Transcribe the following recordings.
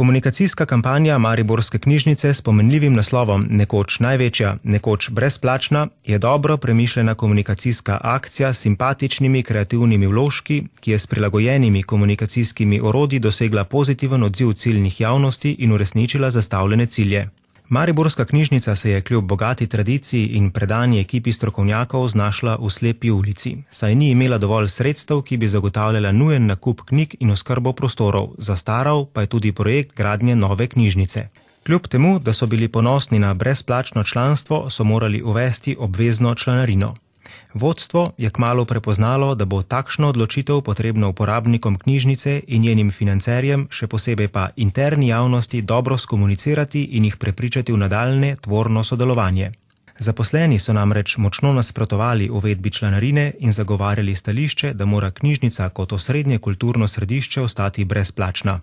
Komunikacijska kampanja Mariborske knjižnice s pomenljivim naslovom Nekoč največja, nekoč brezplačna je dobro premišljena komunikacijska akcija s simpatičnimi kreativnimi vložki, ki je s prilagojenimi komunikacijskimi orodji dosegla pozitiven odziv ciljnih javnosti in uresničila zastavljene cilje. Mariborska knjižnica se je kljub bogati tradiciji in predani ekipi strokovnjakov znašla v slepi ulici, saj ni imela dovolj sredstev, ki bi zagotavljala nujen nakup knjig in oskrbo prostorov, zastaral pa je tudi projekt gradnje nove knjižnice. Kljub temu, da so bili ponosni na brezplačno članstvo, so morali uvesti obvezno članarino. Vodstvo je kmalu prepoznalo, da bo takšno odločitev potrebno uporabnikom knjižnice in njenim financerjem, še posebej pa interni javnosti, dobro skomunicirati in jih prepričati v nadaljnje tvorno sodelovanje. Zaposleni so namreč močno nasprotovali uvedbi članarine in zagovarjali stališče, da mora knjižnica kot osrednje kulturno središče ostati brezplačna.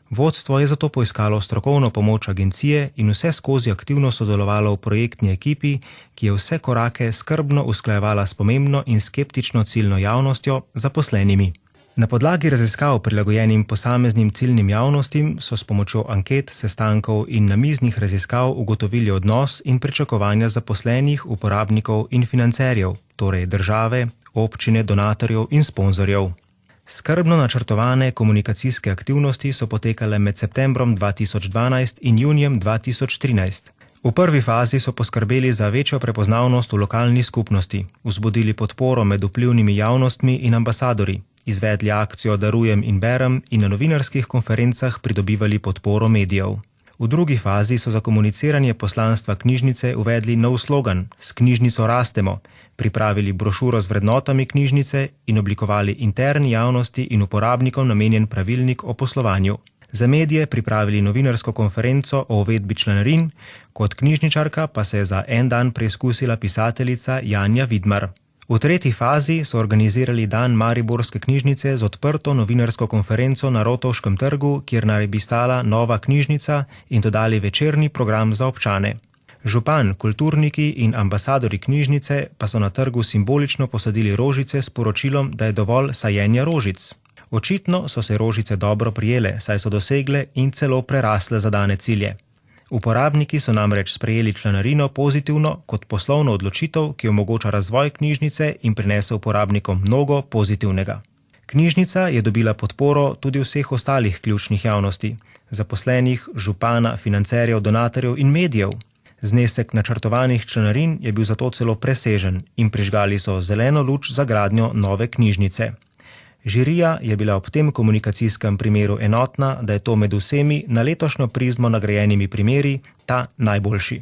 Vodstvo je zato poiskalo strokovno pomoč agencije in vse skozi aktivno sodelovalo v projektni ekipi, ki je vse korake skrbno usklajevala s pomembno in skeptično ciljno javnostjo, zaposlenimi. Na podlagi raziskav prilagojenim posameznim ciljnim javnostim so s pomočjo anket, sestankov in namiznih raziskav ugotovili odnos in pričakovanja zaposlenih, uporabnikov in financerjev, torej države, občine, donatorjev in sponzorjev. Skrbno načrtovane komunikacijske aktivnosti so potekale med septembrom 2012 in junijem 2013. V prvi fazi so poskrbeli za večjo prepoznavnost v lokalni skupnosti, vzbudili podporo med vplivnimi javnostmi in ambasadorji, izvedli akcijo Darujem in berem in na novinarskih konferencah pridobivali podporo medijev. V drugi fazi so za komuniciranje poslanstva knjižnice uvedli nov slogan S knjižnico rastemo, pripravili brošuro z vrednotami knjižnice in oblikovali interni javnosti in uporabnikom namenjen pravilnik o poslovanju. Za medije pripravili novinarsko konferenco o uvedbi članarin, kot knjižničarka pa se je za en dan preizkusila pisateljica Janja Vidmar. V tretji fazi so organizirali dan Mariborske knjižnice z odprto novinarsko konferenco na Rotovškem trgu, kjer naj bi stala nova knjižnica, in dodali večerni program za občane. Župan, kulturniki in ambasadori knjižnice pa so na trgu simbolično posadili rožice s poročilom, da je dovolj sajenja rožic. Očitno so se rožice dobro prijele, saj so dosegle in celo prerasle zadane cilje. Uporabniki so namreč sprejeli članarino pozitivno kot poslovno odločitev, ki omogoča razvoj knjižnice in prinese uporabnikom mnogo pozitivnega. Knjižnica je dobila podporo tudi vseh ostalih ključnih javnosti, zaposlenih, župana, financerjev, donatorjev in medijev. Znesek načrtovanih članarin je bil zato celo presežen in prižgali so zeleno luč za gradnjo nove knjižnice. Žirija je bila ob tem komunikacijskem primeru enotna, da je to med vsemi na letošnjo prizmo nagrajenimi primeri ta najboljši.